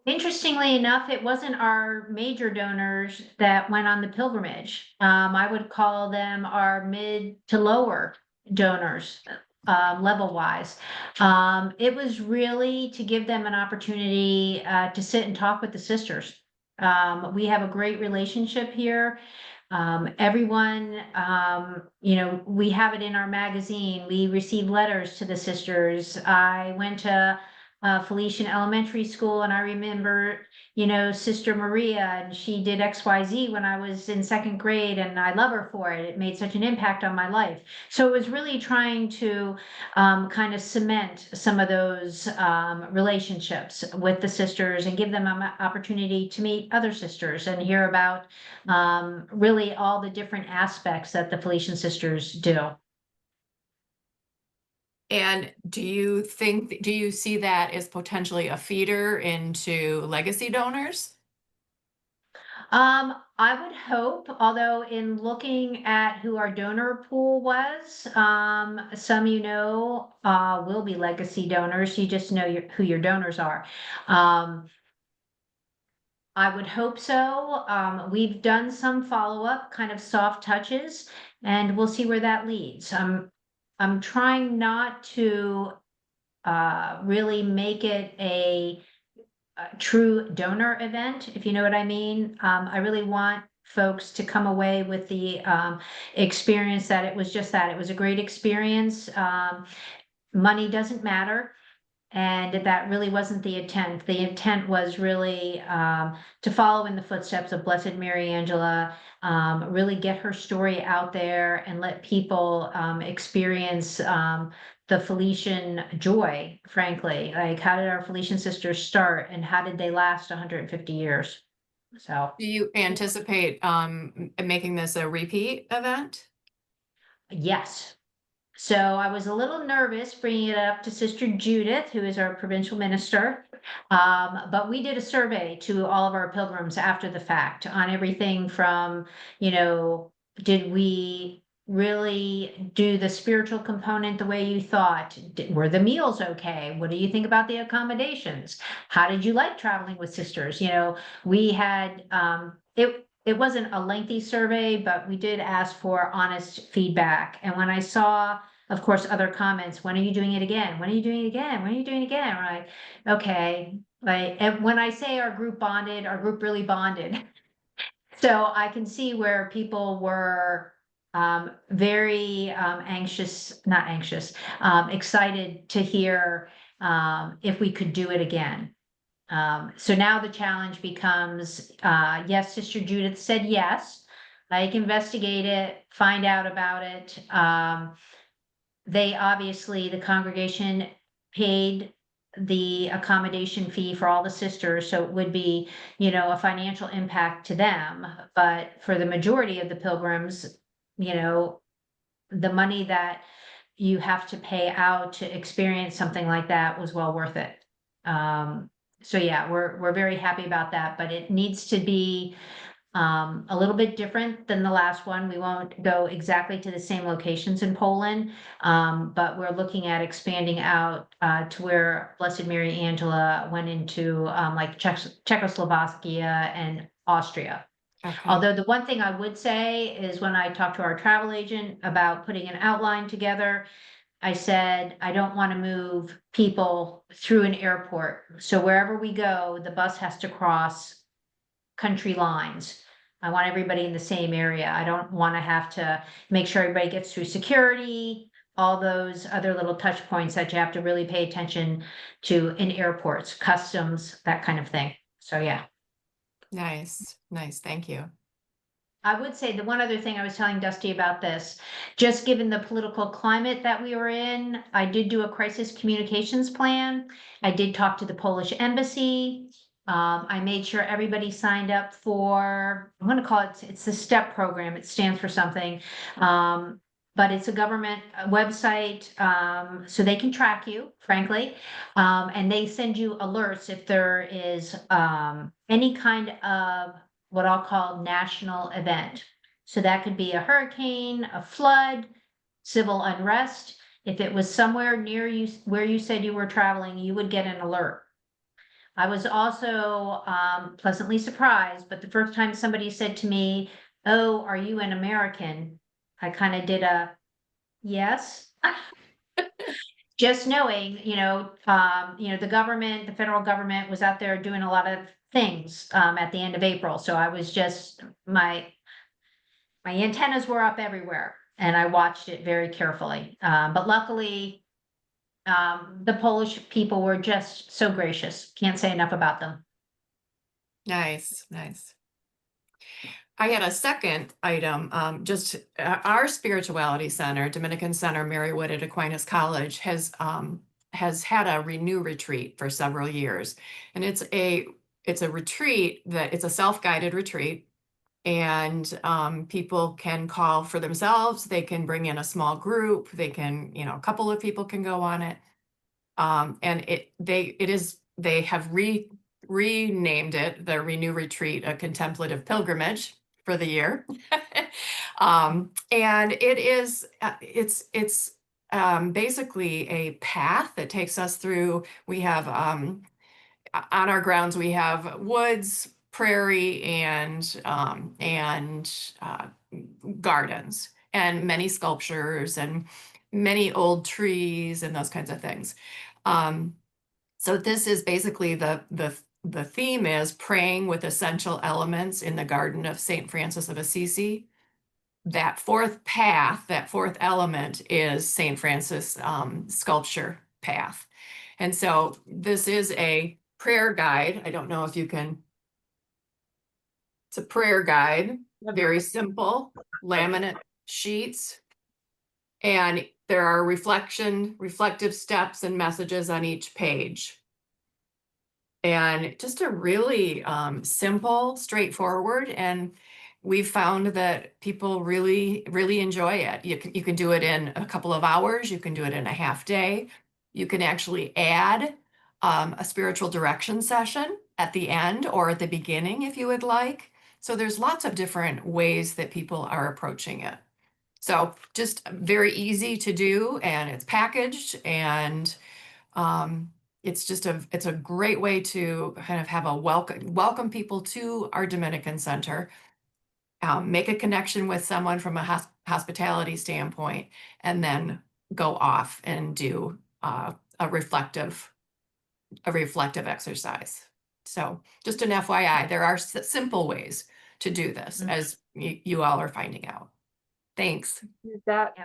Interestingly enough, it wasn't our major donors that went on the pilgrimage. I would call them our mid to lower donors, level wise. It was really to give them an opportunity to sit and talk with the sisters. We have a great relationship here. Everyone, we have it in our magazine. We receive letters to the sisters. I went to Felician Elementary School, and I remember, Sister Maria, and she did XYZ when I was in second grade, and I love her for it. It made such an impact on my life. So it was really trying to kind of cement some of those relationships with the sisters and give them an opportunity to meet other sisters and hear about really all the different aspects that the Felician sisters do. And do you see that as potentially a feeder into legacy donors? I would hope, although in looking at who our donor pool was, some will be legacy donors. You just know who your donors are. I would hope so. We've done some follow-up, kind of soft touches, and we'll see where that leads. I'm trying not to really make it a true donor event, if you know what I mean. I really want folks to come away with the experience that it was just that. It was a great experience. Money doesn't matter. And that really wasn't the intent. The intent was really to follow in the footsteps of Blessed Mary Angela, really get her story out there and let people experience the Felician joy, frankly. Like, how did our Felician sisters start and how did they last 150 years? So, Do you anticipate making this a repeat event? yes. So I was a little nervous bringing it up to Sister Judith, who is our provincial minister. But we did a survey to all of our pilgrims after the fact on everything from, did we really do the spiritual component the way you thought? Were the meals okay? What do you think about the accommodations? How did you like traveling with sisters? We had, it wasn't a lengthy survey, but we did ask for honest feedback. And when I saw, of course, other comments, when are you doing it again? When are you doing it again? When are you doing it again? We're like, okay. And when I say our group bonded, our group really bonded. So I can see where people were very excited to hear if we could do it again. So now the challenge becomes, yes, Sister Judith said yes. Like, investigate it, find out about it. The congregation paid the accommodation fee for all the sisters, so it would be, a financial impact to them. But for the majority of the pilgrims, the money that you have to pay out to experience something like that was well worth it. yeah, we're very happy about that, but it needs to be a little bit different than the last one. We won't go exactly to the same locations in Poland, but we're looking at expanding out to where Blessed Mary Angela went into like Czechoslovakia and Austria. Okay. Although the one thing I would say is when I talked to our travel agent about putting an outline together, I said, I don't want to move people through an airport. So wherever we go, the bus has to cross country lines. I want everybody in the same area. I don't want to have to make sure everybody gets through security, all those other little touch points that you have to really pay attention to in airports, customs, that kind of thing. So yeah. Nice. Thank you. I would say the one other thing I was telling Dusty about this, just given the political climate that we were in, I did do a crisis communications plan. I did talk to the Polish embassy. I made sure everybody signed up for, I'm gonna call it, it's the STEP program. It stands for something. But it's a government website, so they can track you, frankly. And they send you alerts if there is any kind of what I'll call national event. So that could be a hurricane, a flood, civil unrest. If it was somewhere near you where you said you were traveling, you would get an alert. I was also pleasantly surprised, but the first time somebody said to me, "Oh, are you an American?" I kind of did a yes. Just knowing, the government, the federal government was out there doing a lot of things at the end of April. So I was just, my antennas were up everywhere and I watched it very carefully. But luckily, the Polish people were just so gracious. Can't say enough about them. Nice. I had a second item, just our spirituality center, Dominican Center, Marywood at Aquinas College has had a renew retreat for several years. And it's a retreat it's a self-guided retreat. And people can call for themselves. They can bring in a small group. They can, a couple of people can go on it. And they have renamed it the Renew Retreat, a contemplative pilgrimage for the year. And it's basically a path that takes us through. We have on our grounds, we have woods, prairie, and gardens, and many sculptures and many old trees and those kinds of things. So this is basically the theme is praying with essential elements in the garden of St. Francis of Assisi. That fourth path, that fourth element is St. Francis sculpture path. And so this is a prayer guide. I don't know if you can, it's a prayer guide, very simple, laminate sheets. And there are reflective steps and messages on each page. And just a really simple, straightforward, and we've found that people really, really enjoy it. You can do it in a couple of hours. You can do it in a half day. You can actually add a spiritual direction session at the end or at the beginning if you would like. So there's lots of different ways that people are approaching it. So just very easy to do, and it's packaged, and it's a great way to kind of have a welcome people to our Dominican Center, make a connection with someone from a hospitality standpoint, and then go off and do a reflective exercise. So just an FYI, there are simple ways to do this, as you all are finding out. Thanks. Is that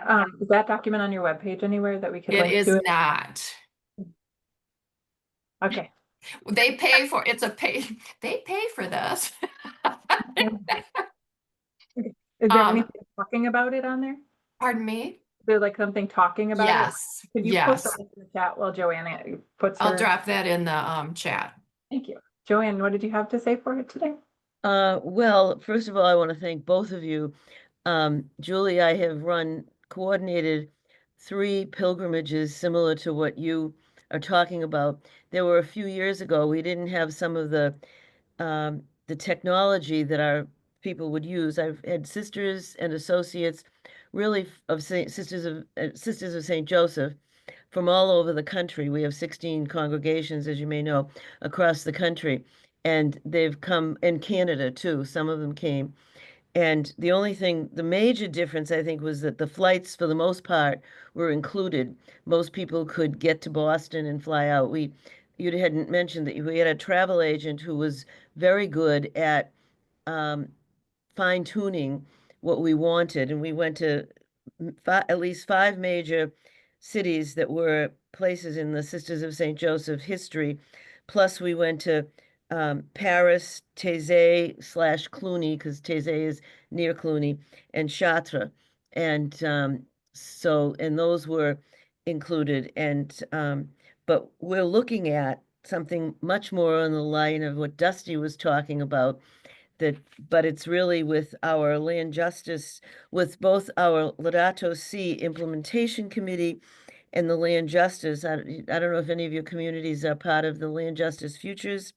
document on your webpage anywhere that we could It link is to it? not. Okay. They pay for they pay for this. Is there anything talking about it on there? Pardon me? Is there like something talking about Yes. it? Could you put that in the chat while Joanna puts I'll her? drop that in the chat. Thank you. Joanne, what did you have to say for it today? Well, first of all, I want to thank both of you. Julie, I have coordinated 3 pilgrimages similar to what you are talking about. There were a few years ago, we didn't have some of the technology that our people would use. I've had sisters and associates really of Sisters of St. Joseph from all over the country. We have 16 congregations, as you may know, across the country. And they've come in Canada too. Some of them came. And the only thing, the major difference, I think, was that the flights, for the most part, were included. Most people could get to Boston and fly out. You hadn't mentioned that we had a travel agent who was very good at um, fine tuning what we wanted. And we went to at least 5 major cities that were places in the Sisters of St. Joseph history. Plus, we went to Paris, Taizé/Cluny, because Taizé is near Cluny, and Chartres. And and those were included. But we're looking at something much more on the line of what Dusty was talking about, but it's really with our land justice, with both our Laudato Si implementation committee and the land justice. I don't know if any of your communities are part of the land justice futures,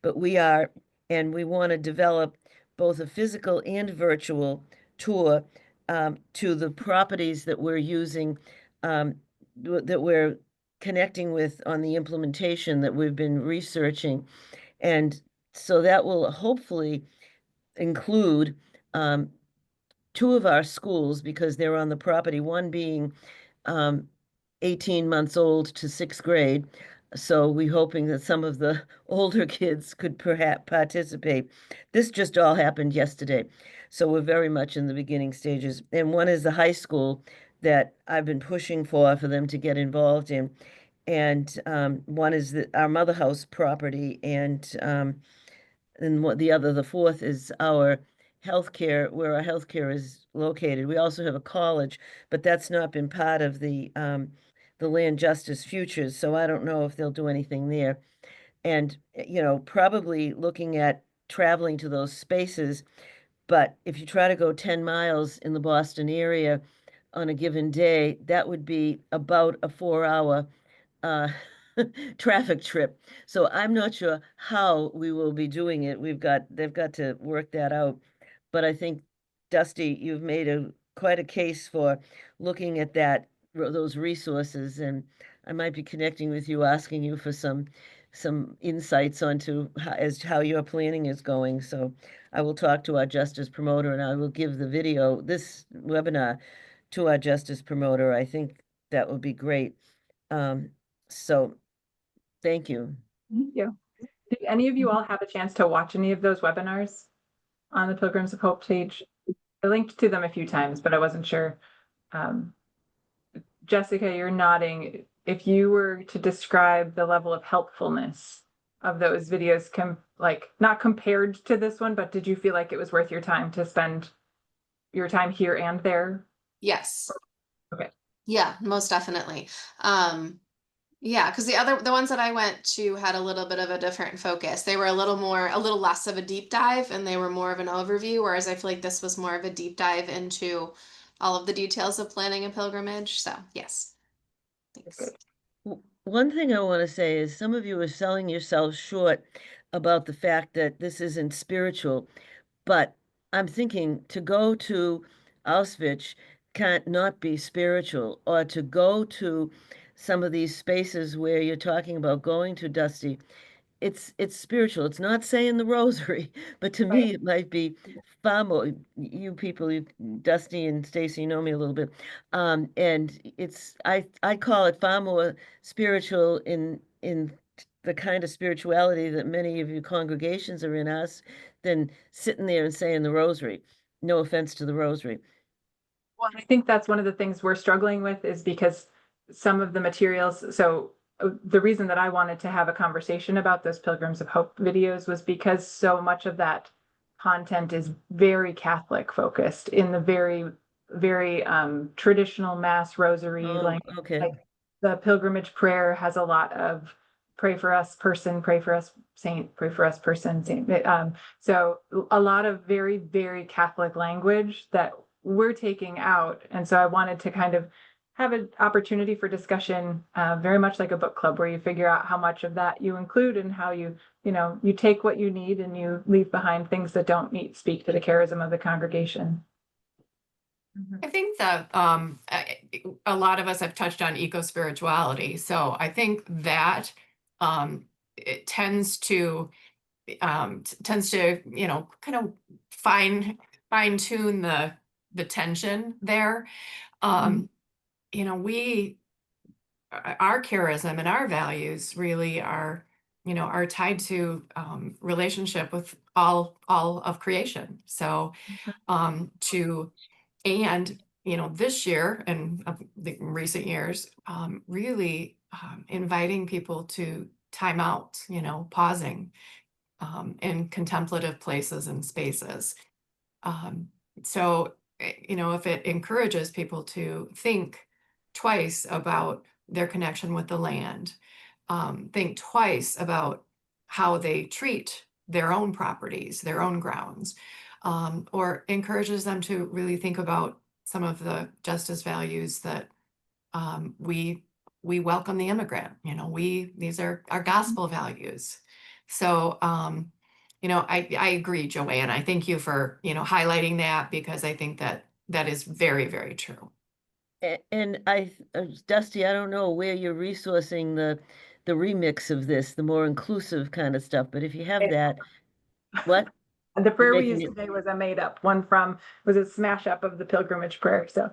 but we are, and we want to develop both a physical and virtual tour to the properties that we're using, that we're connecting with on the implementation that we've been researching. And so that will hopefully include 2 of our schools, because they're on the property, one being 18 months old to 6th grade. So we're hoping that some of the older kids could perhaps participate. This just all happened yesterday. So we're very much in the beginning stages. And one is the high school that I've been pushing for them to get involved in. And one is our Mother House property, and what the fourth is our healthcare, where our healthcare is located. We also have a college, but that's not been part of the land justice futures, so I don't know if they'll do anything there. And, probably looking at traveling to those spaces, but if you try to go 10 miles in the Boston area on a given day, that would be about a 4-hour uh, traffic trip. So I'm not sure how we will be doing it. They've got to work that out. But I think, Dusty, you've made quite a case for looking at those resources, and I might be connecting with you, asking you for some insights onto how your planning is going. So I will talk to our justice promoter, and I will give this webinar to our justice promoter. I think that would be great. So thank you. Thank you. Did any of you all have a chance to watch any of those webinars on the Pilgrims of Hope page? I linked to them a few times, but I wasn't sure. Jessica, you're nodding. If you were to describe the level of helpfulness of those videos, not compared to this one, but did you feel like it was worth your time to spend your time here and there? Yes. Okay. Yeah, most definitely. Yeah, because the ones that I went to had a little bit of a different focus. They were a little less of a deep dive, and they were more of an overview, whereas I feel like this was more of a deep dive into all of the details of planning a pilgrimage. So yes. Thanks. One thing I want to say is some of you are selling yourselves short about the fact that this isn't spiritual, but I'm thinking to go to Auschwitz can't not be spiritual, or to go to some of these spaces where you're talking about going to, Dusty. It's spiritual. It's not saying the rosary, but to me it might be far more. You people, Dusty and Stacy, know me a little bit, and I call it far more spiritual in the kind of spirituality that many of you congregations are in us than sitting there and saying the rosary. No offense to the rosary. Well, I think that's one of the things we're struggling with, is because some of the materials. So the reason that I wanted to have a conversation about those Pilgrims of Hope videos was because so much of that content is very Catholic focused, in the very, very traditional Mass rosary language. Okay. Like the pilgrimage prayer has a lot of pray for us person, pray for us saint, pray for us person, saint. So a lot of very, very Catholic language that we're taking out. And so I wanted to kind of have an opportunity for discussion, very much like a book club, where you figure out how much of that you include and how you take what you need and you leave behind things that don't speak to the charism of the congregation. I think that a lot of us have touched on eco-spirituality. So I think that it tends to kind of fine tune the tension there. Our charism and our values really are tied to relationship with all of creation. So this year and the recent years, really inviting people to time out, pausing in contemplative places and spaces. If it encourages people to think twice about their connection with the land, think twice about how they treat their own properties, their own grounds, or encourages them to really think about some of the justice values that we welcome the immigrant. These are our gospel values. So I agree, Joanne. I thank you for highlighting that, because I think that is very, very true. And Dusty, I don't know where you're resourcing the remix of this, the more inclusive kind of stuff, but if you have that, what? The prayer we Making used it- today was a made up one was a smash up of the pilgrimage prayer. So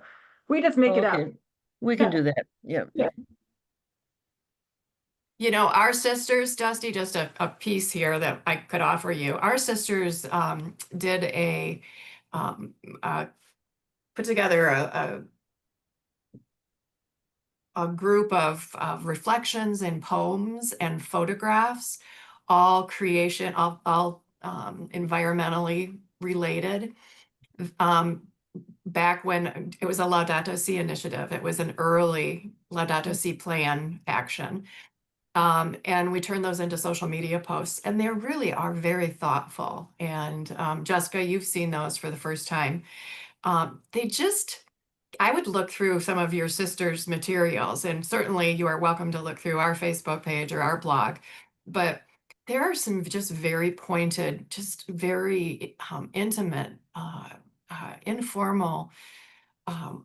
we just make it up. Okay, we can do that. Yeah. Yeah. Our sisters, Dusty, just a piece here that I could offer you. Our sisters did put together a group of reflections and poems and photographs, all environmentally related. Back when it was a Laudato Si initiative, it was an early Laudato Si plan action. And we turn those into social media posts, and they really are very thoughtful. And Jessica, you've seen those for the first time. I would look through some of your sister's materials, and certainly you are welcome to look through our Facebook page or our blog, but there are some just very pointed, just very intimate, informal,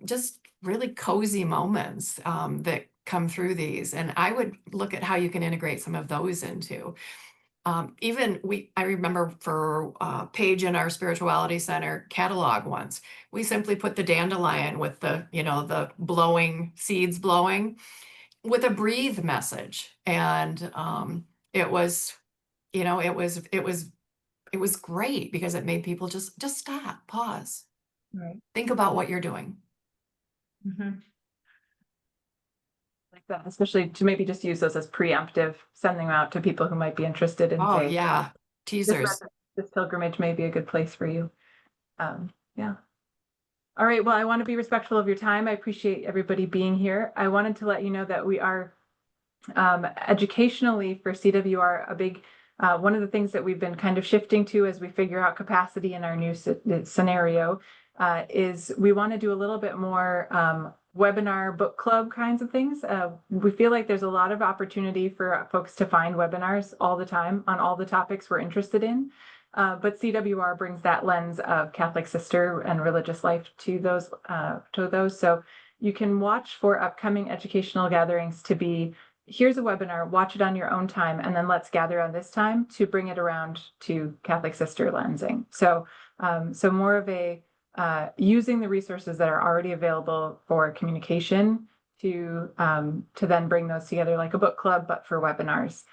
just really cozy moments that come through these. And I would look at how you can integrate some of those into. I remember for a page in our spirituality center catalog once, we simply put the dandelion with the blowing seeds blowing with a breathe message. And it was great, because it made people just stop, pause, Right. think about what you're doing. Like that, especially to maybe just use those as preemptive, sending them out to people who might be interested in Oh saying, yeah, teasers. this pilgrimage may be a good place for you. Yeah. All right. Well, I want to be respectful of your time. I appreciate everybody being here. I wanted to let you know that we are educationally for CWR a big one of the things that we've been kind of shifting to as we figure out capacity in our new scenario is we want to do a little bit more webinar book club kinds of things. We feel like there's a lot of opportunity for folks to find webinars all the time on all the topics we're interested in. But CWR brings that lens of Catholic sister and religious life to those. So you can watch for upcoming educational gatherings to be, here's a webinar, watch it on your own time, and then let's gather on this time to bring it around to Catholic sister lensing. So more of a using the resources that are already available for communication to then bring those together like a book club, but for webinars,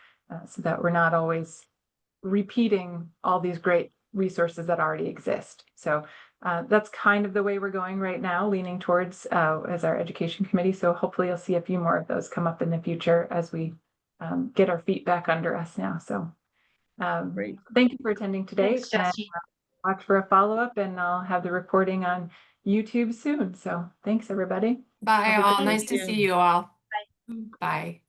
so that we're not always repeating all these great resources that already exist. So that's kind of the way we're going right now, leaning towards as our education committee. So hopefully you'll see a few more of those come up in the future as we get our feet back under us now. So thank you for attending today. Thanks, Jesse. Watch for a follow-up, and I'll have the recording on YouTube soon. So thanks, everybody. Bye all. Nice to see you all. Bye. Bye.